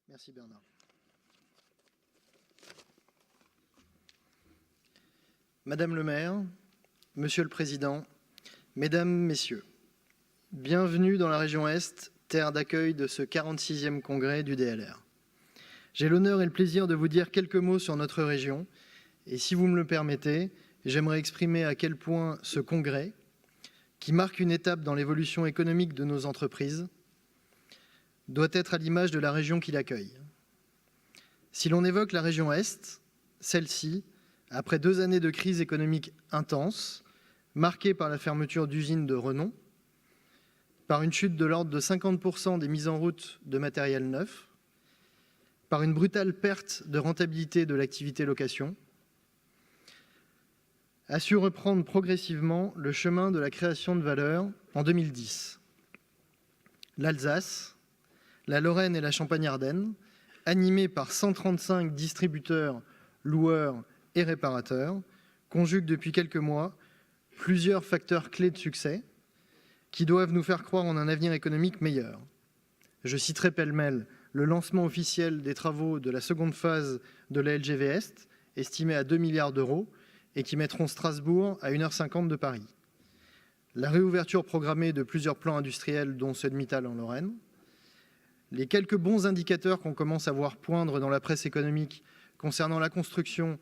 Merci Bernard. Madame le maire, Monsieur le Président, Mesdames, Messieurs, bienvenue dans la région Est, terre d'accueil de ce 46e congrès du DLR. J'ai l'honneur et le plaisir de vous dire quelques mots sur notre région et si vous me le permettez, j'aimerais exprimer à quel point ce congrès, qui marque une étape dans l'évolution économique de nos entreprises, doit être à l'image de la région qui l'accueille. Si l'on évoque la région Est, celle-ci, après 2 années de crise économique intense, marquée par la fermeture d'usines de renom, par une chute de l'ordre de 50% des mises en route de matériel neuf, par une brutale perte de rentabilité de l'activité location, a su reprendre progressivement le chemin de la création de valeur en 2010. L'Alsace, la Lorraine et la Champagne-Ardenne, animés par 135 distributeurs, loueurs et réparateurs, conjuguent depuis quelques mois plusieurs facteurs clés de succès qui doivent nous faire croire en un avenir économique meilleur. Je citerai pêle-mêle le lancement officiel des travaux de la seconde phase de la LGV Est, estimée à 2 milliards d'euros, et qui mettront Strasbourg à 1h50 de Paris. La réouverture programmée de plusieurs plans industriels, dont ceux de Mittal en Lorraine. Les quelques bons indicateurs qu'on commence à voir poindre dans la presse économique concernant la construction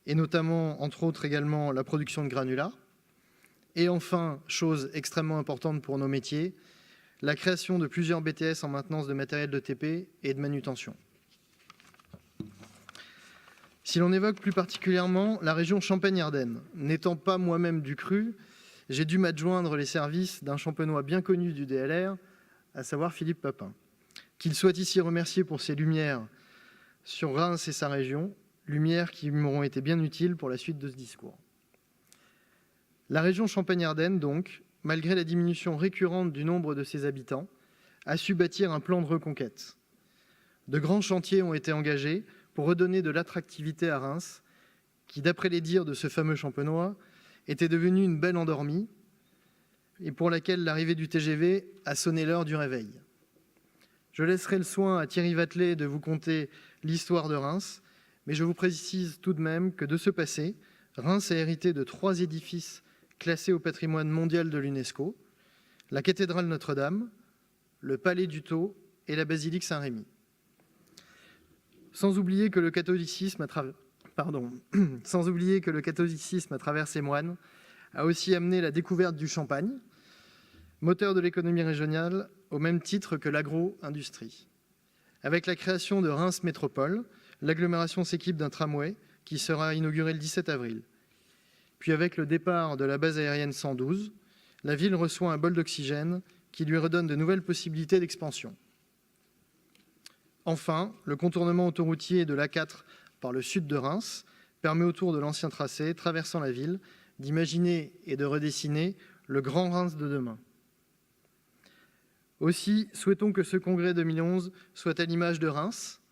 et notamment, entre autres également, la production de granulats. Et enfin, chose extrêmement importante pour nos métiers, la création de plusieurs BTS en maintenance de matériel de TP et de manutention. Si l'on évoque plus particulièrement la région Champagne-Ardenne, n'étant pas moi-même du Cru, j'ai dû m'adjoindre les services d'un champenois bien connu du DLR, à savoir Philippe Papin. Qu'il soit ici remercié pour ses lumières sur Reims et sa région, lumières qui m'auront été bien utiles pour la suite de ce discours. La région Champagne-Ardenne, donc, malgré la diminution récurrente du nombre de ses habitants, a su bâtir un plan de reconquête. De grands chantiers ont été engagés pour redonner de l'attractivité à Reims, qui, d'après les dires de ce fameux champenois, était devenue une belle endormie et pour laquelle l'arrivée du TGV a sonné l'heure du réveil. Je laisserai le soin à Thierry Vatelet de vous conter l'histoire de Reims, mais je vous précise tout de même que de ce passé, Reims a hérité de 3 édifices classés au patrimoine mondial de l'UNESCO, la cathédrale Notre-Dame, le palais du Thau et la basilique Saint-Rémy. Sans oublier que le catholicisme, à travers ses moines, a aussi amené la découverte du champagne, moteur de l'économie régionale, au même titre que l'agro-industrie. Avec la création de Reims Métropole, l'agglomération s'équipe d'un tramway qui sera inauguré le 17 avril. Puis avec le départ de la base aérienne 112, la ville reçoit un bol d'oxygène qui lui redonne de nouvelles possibilités d'expansion. Enfin, le contournement autoroutier de l'A4 par le sud de Reims permet autour de l'ancien tracé, traversant la ville, d'imaginer et de redessiner le grand Reims de demain. Aussi, souhaitons que ce congrès 2011 soit à l'image de Reims,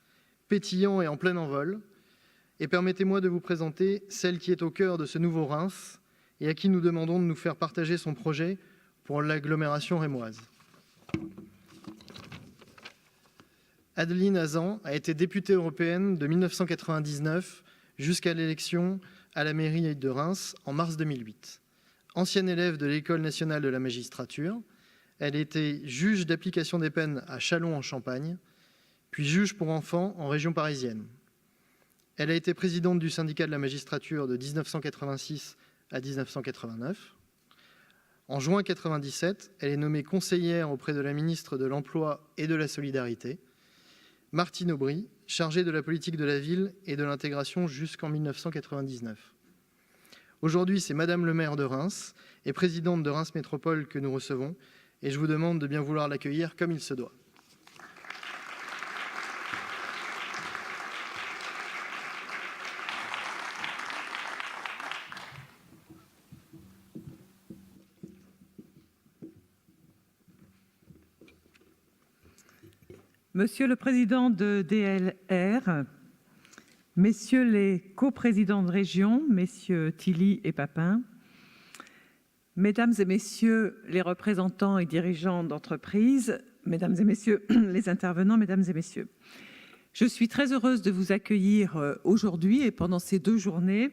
pétillant et en plein envol, et permettez-moi de vous présenter celle qui est au cœur de ce nouveau Reims et à qui nous demandons de nous faire partager son projet pour l'agglomération rémoise. Adeline Hazan a été députée européenne de 1999 jusqu'à l'élection à la mairie de Reims en mars 2008. Ancienne élève de l'École nationale de la magistrature, elle était juge d'application des peines à Châlons en Champagne, puis juge pour enfants en région parisienne. Elle a été présidente du syndicat de la magistrature de 1986 à 1989. En juin 1997, elle est nommée conseillère auprès de la ministre de l'Emploi et de la Solidarité, Martine Aubry, chargée de la politique de la ville et de l'intégration jusqu'en 1999. Aujourd'hui, c'est Madame le maire de Reims et présidente de Reims Métropole que nous recevons, et je vous demande de bien vouloir l'accueillir comme il se doit. Monsieur le Président de DLR, Messieurs les coprésidents de région, Messieurs Tilly et Papin, Mesdames et Messieurs les représentants et dirigeants d'entreprise, Mesdames et Messieurs les intervenants, Mesdames et Messieurs, Je suis très heureuse de vous accueillir aujourd'hui et pendant ces 2 journées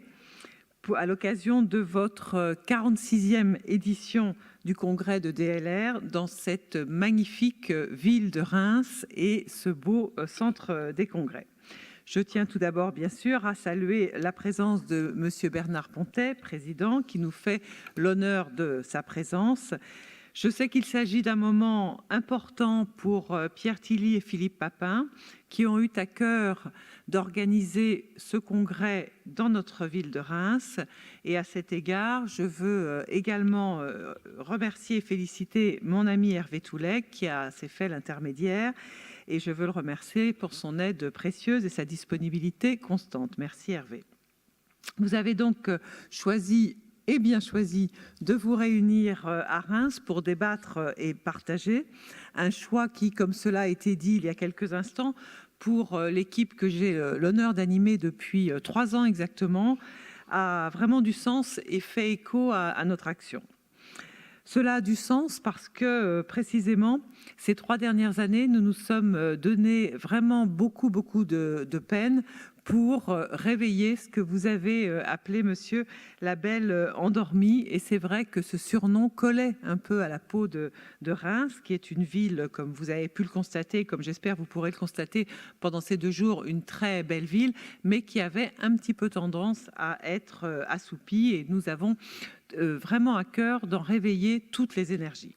à l'occasion de votre 46e édition du congrès de DLR dans cette magnifique ville de Reims et ce beau centre des congrès. Je tiens tout d'abord, bien sûr, à saluer la présence de M. Bernard Pontet, président, qui nous fait l'honneur de sa présence. Je sais qu'il s'agit d'un moment important pour Pierre Tilly et Philippe Papin, qui ont eu à cœur d'organiser ce congrès dans notre ville de Reims. Et à cet égard, je veux également remercier et féliciter mon ami Hervé Toulet, qui s'est fait l'intermédiaire. Et je veux le remercier pour son aide précieuse et sa disponibilité constante. Merci Hervé. Vous avez donc choisi et bien choisi de vous réunir à Reims pour débattre et partager. Un choix qui, comme cela a été dit il y a quelques instants, pour l'équipe que j'ai l'honneur d'animer depuis 3 ans exactement, a vraiment du sens et fait écho à notre action. Cela a du sens parce que, précisément, ces 3 dernières années, nous nous sommes donné vraiment beaucoup de peine pour réveiller ce que vous avez appelé, monsieur, la belle endormie. Et c'est vrai que ce surnom collait un peu à la peau de Reims, qui est une ville, comme vous avez pu le constater, comme j'espère vous pourrez le constater pendant ces 2 jours, une très belle ville, mais qui avait un petit peu tendance à être assoupie. Et nous avons vraiment à cœur d'en réveiller toutes les énergies.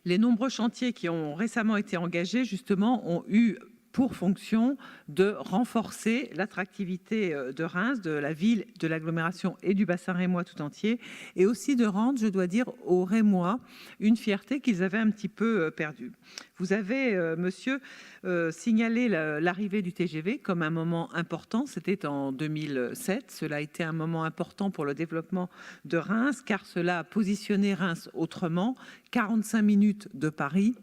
Les nombreux chantiers qui ont récemment été engagés, justement, ont eu pour fonction de renforcer l'attractivité de Reims, de la ville, de l'agglomération et du bassin rémois tout entier, et aussi de rendre, je dois dire, aux Rémois une fierté qu'ils avaient un petit peu perdue. Vous avez, monsieur, signalé l'arrivée du TGV comme un moment important. C'était en 2007. Cela a été un moment important pour le développement de Reims, car cela a positionné Reims autrement. 45 minutes de Paris,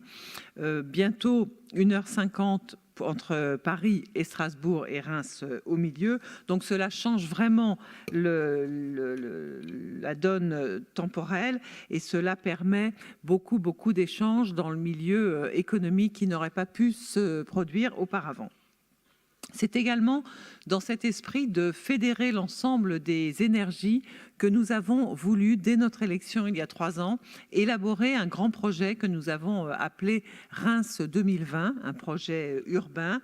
bientôt 1h50 entre Paris et Strasbourg et Reims au milieu. Donc cela change vraiment la donne temporelle et cela permet beaucoup d'échanges dans le milieu économique qui n'auraient pas pu se produire auparavant. C'est également dans cet esprit de fédérer l'ensemble des énergies que nous avons voulu, dès notre élection il y a 3 ans, élaborer un grand projet que nous avons appelé Reims 2020, un projet urbain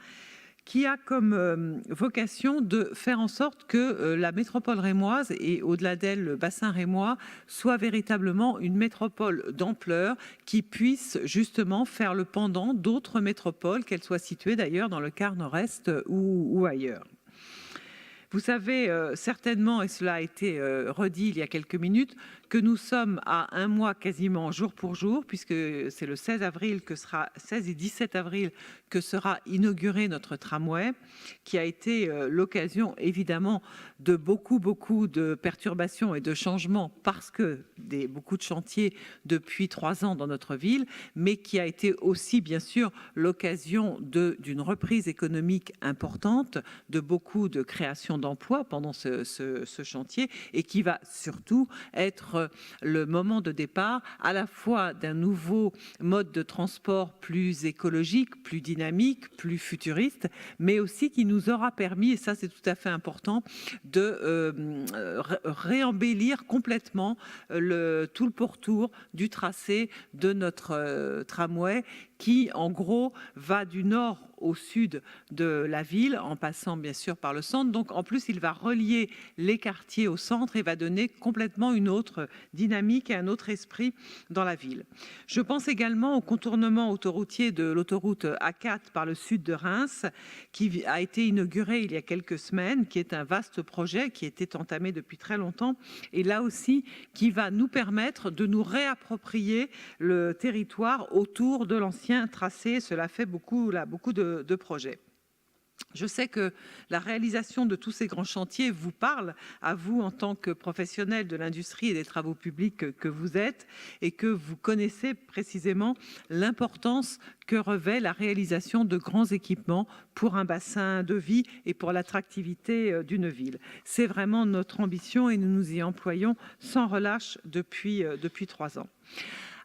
qui a comme vocation de faire en sorte que la métropole rémoise et au-delà d'elle le bassin rémois soit véritablement une métropole d'ampleur qui puisse justement faire le pendant d'autres métropoles, qu'elles soient situées d'ailleurs dans le quart nord-est ou ailleurs. Vous savez certainement, et cela a été redit il y a quelques minutes, que nous sommes à 1 mois quasiment jour pour jour, puisque c'est le 16 et 17 avril que sera inauguré notre tramway, qui a été l'occasion évidemment de beaucoup de perturbations et de changements, parce que beaucoup de chantiers depuis 3 ans dans notre ville, mais qui a été aussi bien sûr l'occasion d'une reprise économique importante, de beaucoup de création d'emplois pendant ce chantier, et qui va surtout être le moment de départ à la fois d'un nouveau mode de transport plus écologique, plus dynamique, plus futuriste, mais aussi qui nous aura permis, et ça c'est tout à fait important, de réembellir complètement tout le pourtour du tracé de notre tramway qui en gros va du nord au sud de la ville, en passant bien sûr par le centre. Donc en plus, il va relier les quartiers au centre et va donner complètement une autre dynamique et un autre esprit dans la ville. Je pense également au contournement autoroutier de l'autoroute A4 par le sud de Reims, qui a été inauguré il y a quelques semaines, qui est un vaste projet qui était entamé depuis très longtemps, et là aussi qui va nous permettre de nous réapproprier le territoire autour de l'ancien tracé. Cela fait beaucoup de projets. Je sais que la réalisation de tous ces grands chantiers vous parle, à vous en tant que professionnels de l'industrie et des travaux publics que vous êtes, et que vous connaissez précisément l'importance que revêt la réalisation de grands équipements pour un bassin de vie et pour l'attractivité d'une ville. C'est vraiment notre ambition et nous nous y employons sans relâche depuis 3 ans.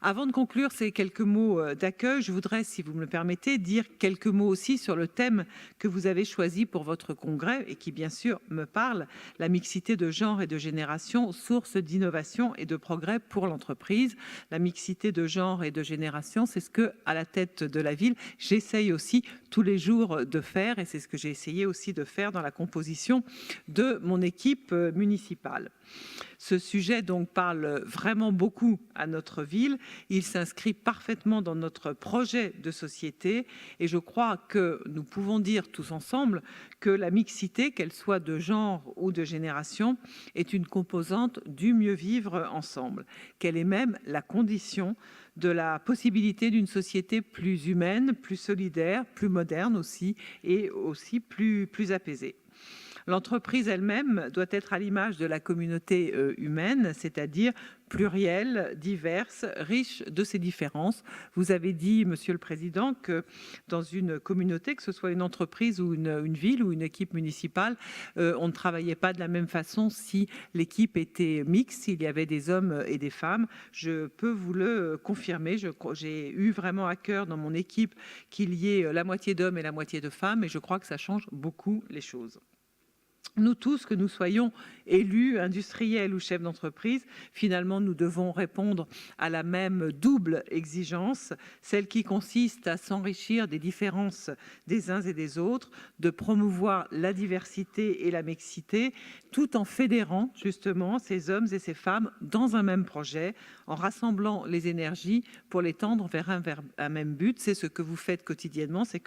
Avant de conclure ces quelques mots d'accueil, je voudrais, si vous me le permettez, dire quelques mots aussi sur le thème que vous avez choisi pour votre congrès et qui, bien sûr, me parle, la mixité de genre et de génération, source d'innovation et de progrès pour l'entreprise. La mixité de genre et de génération, c'est ce que, à la tête de la ville, j'essaye aussi tous les jours de faire et c'est ce que j'ai essayé aussi de faire dans la composition de mon équipe municipale. Ce sujet donc parle vraiment beaucoup à notre ville. Il s'inscrit parfaitement dans notre projet de société et je crois que nous pouvons dire tous ensemble que la mixité, qu'elle soit de genre ou de génération, est une composante du mieux vivre ensemble, qu'elle est même la condition de la possibilité d'une société plus humaine, plus solidaire, plus moderne aussi et aussi plus apaisée. L'entreprise elle-même doit être à l'image de la communauté humaine, c'est-à-dire plurielle, diverse, riche de ses différences. Vous avez dit, Monsieur le Président, que dans une communauté, que ce soit une entreprise ou une ville ou une équipe municipale, on ne travaillait pas de la même façon si l'équipe était mixte, s'il y avait des hommes et des femmes. Je peux vous le confirmer. J'ai eu vraiment à cœur dans mon équipe qu'il y ait la moitié d'hommes et la moitié de femmes et je crois que ça change beaucoup les choses. Nous tous, que nous soyons élus, industriels ou chefs d'entreprise, finalement, nous devons répondre à la même double exigence, celle qui consiste à s'enrichir des différences des uns et des autres, de promouvoir la diversité et la mixité, tout en fédérant justement ces hommes et ces femmes dans un même projet, en rassemblant les énergies pour les tendre vers un même but. C'est ce que vous faites quotidiennement, c'est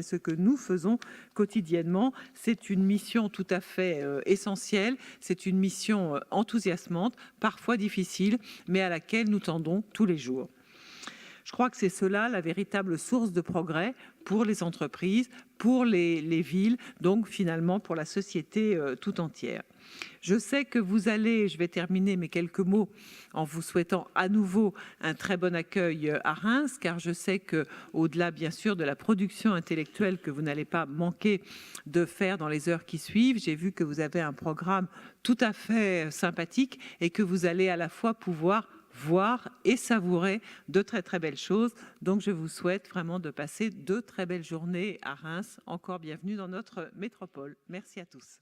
ce que nous faisons quotidiennement. C'est une mission tout à fait essentielle, c'est une mission enthousiasmante, parfois difficile, mais à laquelle nous tendons tous les jours. Je crois que c'est cela la véritable source de progrès pour les entreprises, pour les villes, donc finalement pour la société tout entière. Je sais que vous allez, je vais terminer mes quelques mots en vous souhaitant à nouveau un très bon accueil à Reims, car je sais qu'au-delà bien sûr de la production intellectuelle que vous n'allez pas manquer de faire dans les heures qui suivent, j'ai vu que vous avez un programme tout à fait sympathique et que vous allez à la fois pouvoir voir et savourer de très très belles choses. Donc je vous souhaite vraiment de passer de très belles journées à Reims. Encore bienvenue dans notre métropole. Merci à tous.